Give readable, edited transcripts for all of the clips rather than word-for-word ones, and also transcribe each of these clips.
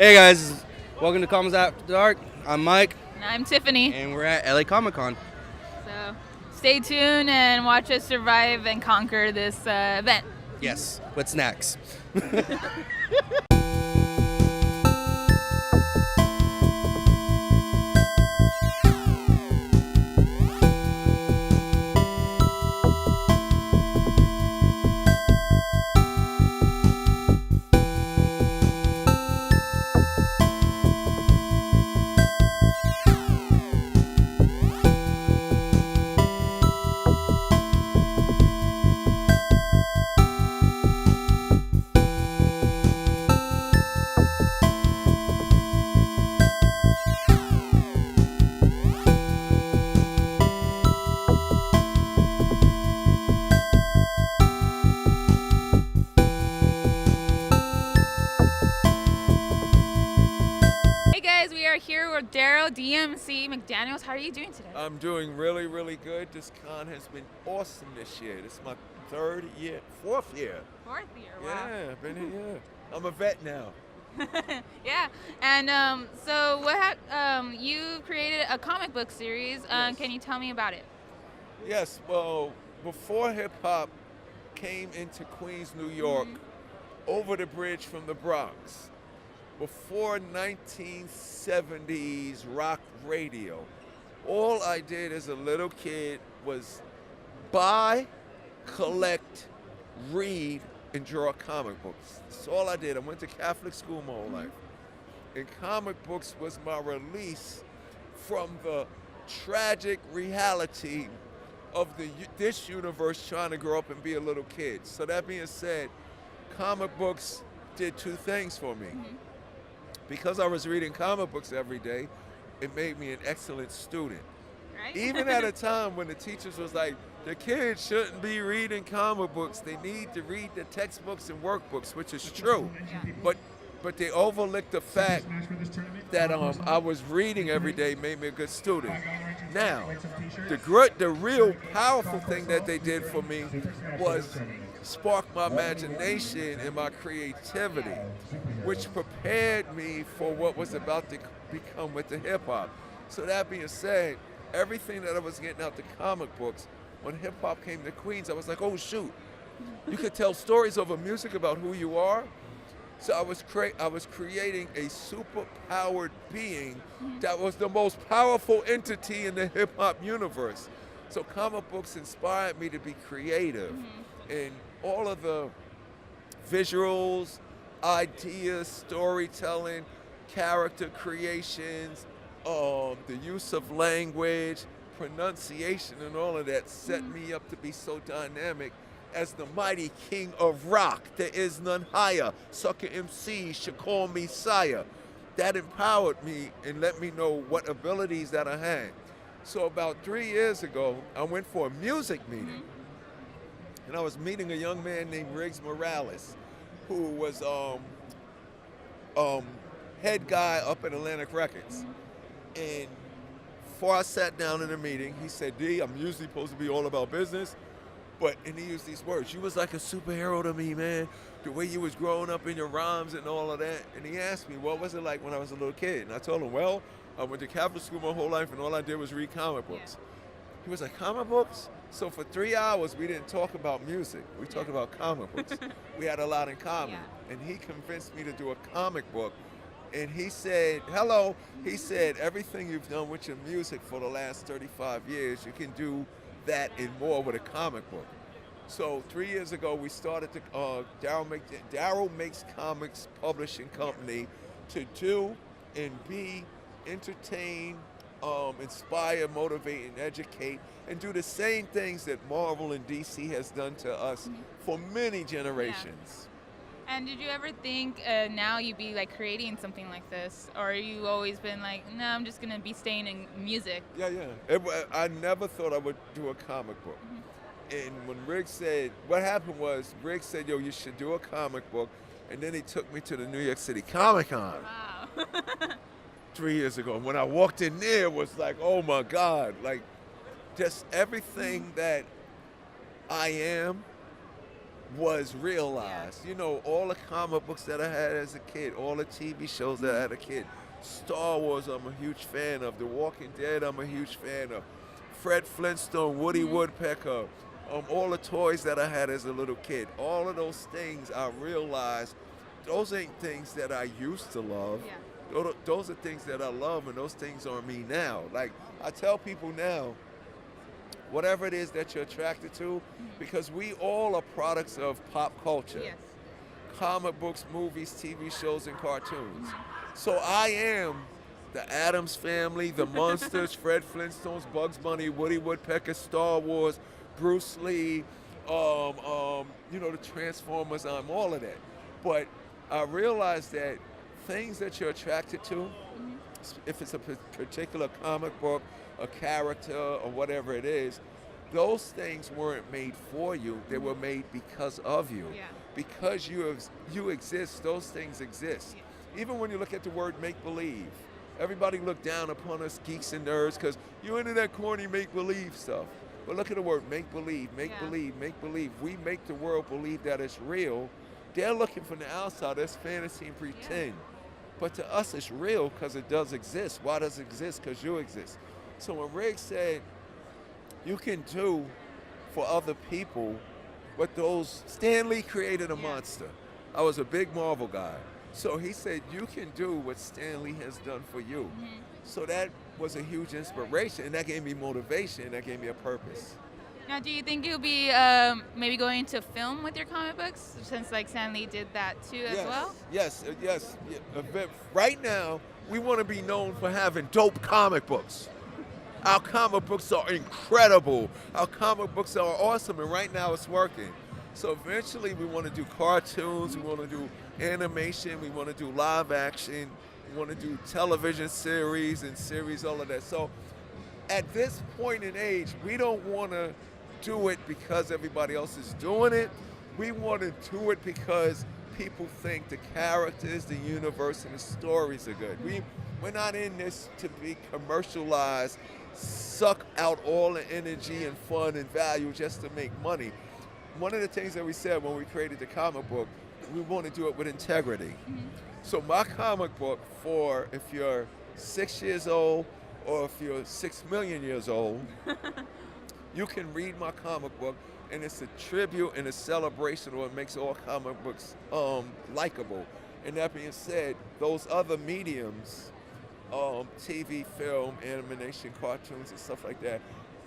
Hey guys, welcome to Comics After Dark. I'm Mike, And I'm Tiffany. and we're at LA Comic Con. So stay tuned and watch us survive and conquer this event. Yes, with snacks. Hey guys, we are here with Darryl DMC McDaniels. How are you doing today? I'm doing really, really good. This con has been awesome this year. This is my fourth year. Fourth year. Wow. Yeah, I've been here. I'm a vet now. Yeah. And so you created a comic book series. Yes. Can you tell me about it? Yes, well, before hip hop came into Queens, New York, over the bridge from the Bronx, before 1970s rock radio, all I did as a little kid was buy, collect, read, and draw comic books. That's all I did. I went to Catholic school my whole life. And comic books was my release from the tragic reality of this universe trying to grow up and be a little kid. So that being said, comic books did two things for me. Because I was reading comic books every day, it made me an excellent student. Right? Even at a time when the teachers was like, the kids shouldn't be reading comic books. They need to read the textbooks and workbooks, which is true. But they overlooked the fact that I was reading every day made me a good student. Now, the real powerful thing that they did for me was spark my imagination and my creativity, which prepared me for what was about to become with the hip hop. So that being said, everything that I was getting out the comic books, when hip hop came to Queens, I was like, oh shoot, you could tell stories over music about who you are. So I was creating a super-powered being that was the most powerful entity in the hip-hop universe. So comic books inspired me to be creative. And all of the visuals, ideas, storytelling, character creations, the use of language, pronunciation, and all of that set me up to be so dynamic. As the mighty king of rock, there is none higher. Sucker MCs should call me sire. That empowered me and let me know what abilities that I had. So about 3 years ago, I went for a music meeting. And I was meeting a young man named Riggs Morales, who was head guy up at Atlantic Records. And before I sat down in the meeting, he said, D, I'm usually supposed to be all about business. And he used these words, you was like a superhero to me, man. The way you was growing up in your rhymes and all of that. And he asked me, what was it like when I was a little kid? And I told him, well, I went to Catholic school my whole life and all I did was read comic books. He was like, comic books? So for 3 hours, we didn't talk about music. We talked about comic books. We had a lot in common. And he convinced me to do a comic book. And he said, hello, he said, everything you've done with your music for the last 35 years, you can do that and more with a comic book. So 3 years ago, we started the Darryl Makes Comics Publishing Company to do and be entertain, inspire, motivate, and educate, and do the same things that Marvel and DC has done to us for many generations. And did you ever think now you'd be like creating something like this, or you always been like, no, I'm just gonna be staying in music? Yeah. I never thought I would do a comic book. And when Rick said, what happened was, Rick said, yo, you should do a comic book. And then he took me to the New York City Comic Con. Wow. 3 years ago. And when I walked in there, it was like, oh my God, like just everything that I am was realized. You know, all the comic books that I had as a kid, all the TV shows that I had a kid. Star Wars, I'm a huge fan of. The Walking Dead, I'm a huge fan of. Fred Flintstone, Woody Woodpecker, all the toys that I had as a little kid. All of those things I realized, those ain't things that I used to love. Those are things that I love, and those things are me now. Like, I tell people now, whatever it is that you're attracted to, because we all are products of pop culture. Yes. Comic books, movies, TV shows, and cartoons. So I am the Addams Family, the Monsters, Fred Flintstone's, Bugs Bunny, Woody Woodpecker, Star Wars, Bruce Lee, you know, the Transformers, I'm all of that. But I realized that things that you're attracted to, if it's a particular comic book, a character, or whatever it is, those things weren't made for you. They were made because of you. Yeah. Because you exist, those things exist. Even when you look at the word make-believe, everybody look down upon us geeks and nerds because you're into that corny make-believe stuff. But look at the word make-believe, make-believe, make-believe. We make the world believe that it's real. They're looking from the outside, that's fantasy and pretend. But to us, it's real because it does exist. Why does it exist? Because you exist. So when Rick said, you can do for other people what those, Stan Lee created a monster. I was a big Marvel guy. So he said, you can do what Stan Lee has done for you. So that was a huge inspiration, and that gave me motivation, and that gave me a purpose. Now, do you think you'll be maybe going to film with your comic books, since like Stan Lee did that too as well? Yes. Right now, we want to be known for having dope comic books. Our comic books are incredible. Our comic books are awesome, and right now it's working. So eventually we want to do cartoons, we want to do animation, we want to do live action, we want to do television series and series, all of that. So at this point in age, we don't want to do it because everybody else is doing it. We want to do it because people think the characters, the universe, and the stories are good. We're not in this to be commercialized, suck out all the energy and fun and value just to make money. One of the things that we said when we created the comic book, we want to do it with integrity. So my comic book, for if you're 6 years old or if you're 6 million years old, you can read my comic book, and it's a tribute and a celebration of what makes all comic books likable. And that being said, those other mediums, TV, film, animation, cartoons, and stuff like that,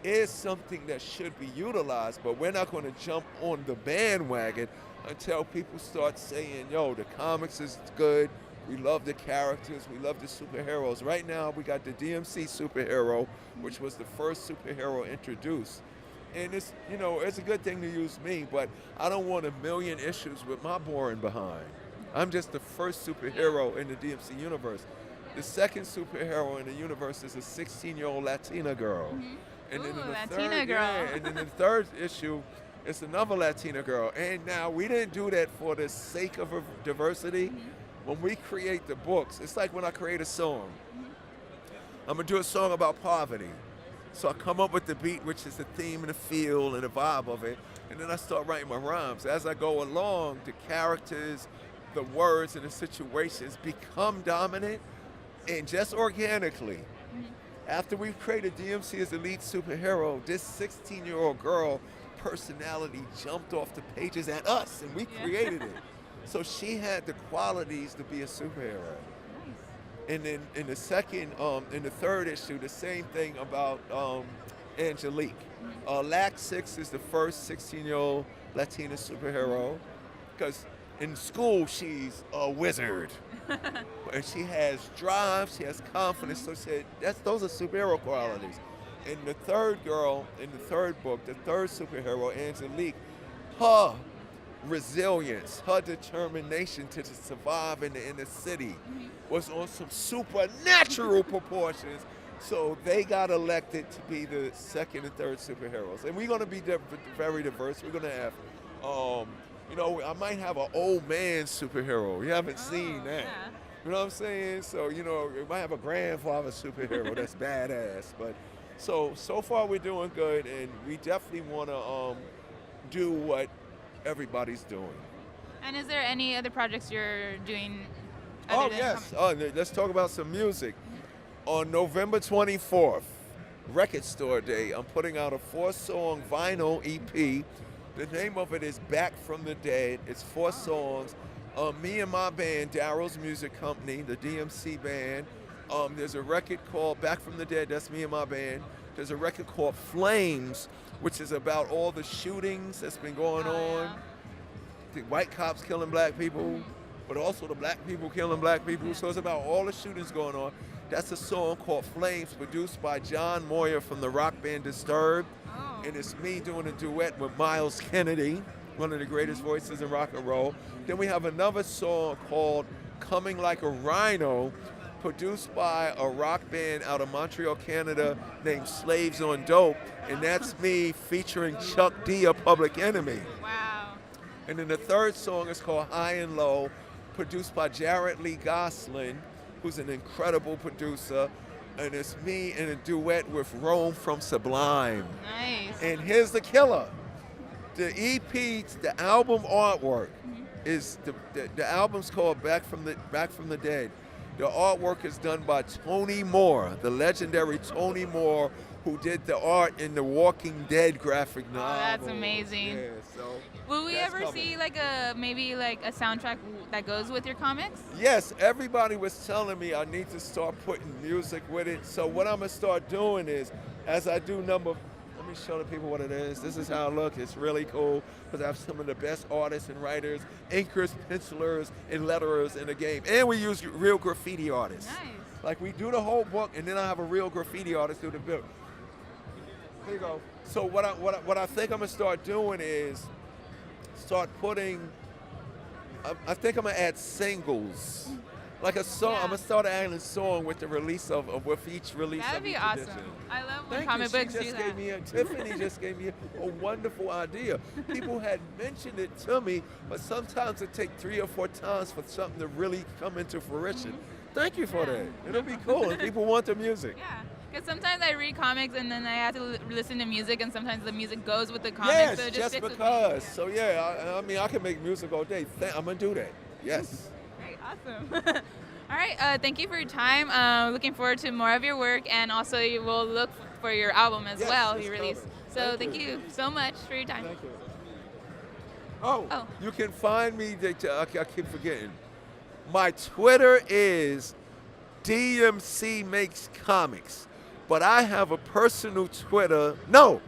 is something that should be utilized, but we're not going to jump on the bandwagon until people start saying, yo, the comics is good, we love the characters, we love the superheroes. Right now, we got the DMC superhero, which was the first superhero introduced. And it's, you know, it's a good thing to use me, but I don't want a million issues with my boring behind. I'm just the first superhero in the DMC universe. The second superhero in the universe is a 16-year-old Latina girl. And then Latina girl. And then the third issue is another Latina girl. And now we didn't do that for the sake of diversity. When we create the books, it's like when I create a song. I'm gonna do a song about poverty. So I come up with the beat, which is the theme and the feel and the vibe of it, and then I start writing my rhymes. As I go along, the characters, the words, and the situations become dominant, and just organically. After we've created DMC as the lead superhero, this 16-year-old girl personality jumped off the pages at us, and we created it. So she had the qualities to be a superhero. And then in the third issue, the same thing about Angelique. Lac 6 is the first 16-year-old Latina superhero, because in school she's a wizard. And she has drive, she has confidence, so she said, those are superhero qualities. And the third girl, in the third book, the third superhero, Angelique, her resilience, her determination to survive in the inner city was on some supernatural proportions. So they got elected to be the second and third superheroes. And we're gonna be very diverse. We're gonna have, you know, I might have an old man superhero. You haven't seen that. You know what I'm saying? So, you know, we might have a grandfather superhero that's badass. But so far we're doing good, and we definitely wanna do what everybody's doing. And is there any other projects you're doing? Oh, other than yes. comics? Let's talk about some music. On November 24th, Record Store Day, I'm putting out a 4-song vinyl EP. The name of it is Back from the Dead. It's 4 songs. Me and my band, Darryl's Music Company, the DMC band. There's a record called Back from the Dead. That's me and my band. There's a record called Flames, which is about all the shootings that's been going on. Yeah. The white cops killing black people, but also the black people killing black people. So it's about all the shootings going on. That's a song called Flames, produced by John Moyer from the rock band Disturbed. Oh. And it's me doing a duet with Miles Kennedy, one of the greatest voices in rock and roll. Then we have another song called Coming Like a Rhino, produced by a rock band out of Montreal, Canada, named Slaves on Dope. And that's me featuring Chuck D of Public Enemy. Wow. And then the third song is called High and Low, produced by Jared Lee Gosselin, who's an incredible producer. And it's me in a duet with Rome from Sublime. Nice. And here's the killer. The EP, the album artwork is the album's called Back from the Dead. The artwork is done by Tony Moore, the legendary Tony Moore, who did the art in the Walking Dead graphic novel. Oh, that's amazing. Yeah, so Will we that's ever coming. see like maybe a soundtrack that goes with your comics? Yes, everybody was telling me I need to start putting music with it. So what I'm gonna start doing is, as I do let me show the people what it is. This is how it looks. It's really cool because I have some of the best artists and writers, inkers, pencilers, and letterers in the game. And we use real graffiti artists. Nice. Like we do the whole book, and then I have a real graffiti artist do the book. Here you go. So what I think I'm gonna start doing is start putting. I think I'm gonna add singles, like a song. Yeah. I'm gonna start adding a song with the release with each release. That'd of be each awesome. edition. I love when Thank comic you. books She do just that. gave me Tiffany just gave me a wonderful idea. People had mentioned it to me, but sometimes it takes 3 or 4 times for something to really come into fruition. Thank you for that. It'll be cool, and people want the music. Yeah, because sometimes I read comics and then I have to listen to music, and sometimes the music goes with the comics. Yes, so it just sticks with me. because. So yeah, I mean, I can make music all day. I'm gonna do that. Yes. Great, awesome. All right, thank you for your time. Looking forward to more of your work, and also you will look for your album as Yes, well it's you release. coming. So Thank thank you. you so much for your time. Thank you. Oh, you can find me. I keep forgetting. My Twitter is DMC Makes Comics, but I have a personal Twitter. No,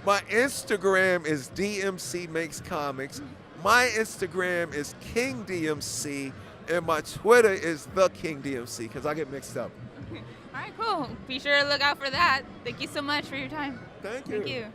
my Instagram is DMC Makes Comics. My Instagram is King DMC, and my Twitter is The King DMC because I get mixed up. All right, cool. Be sure to look out for that. Thank you so much for your time. Thank you. Thank you.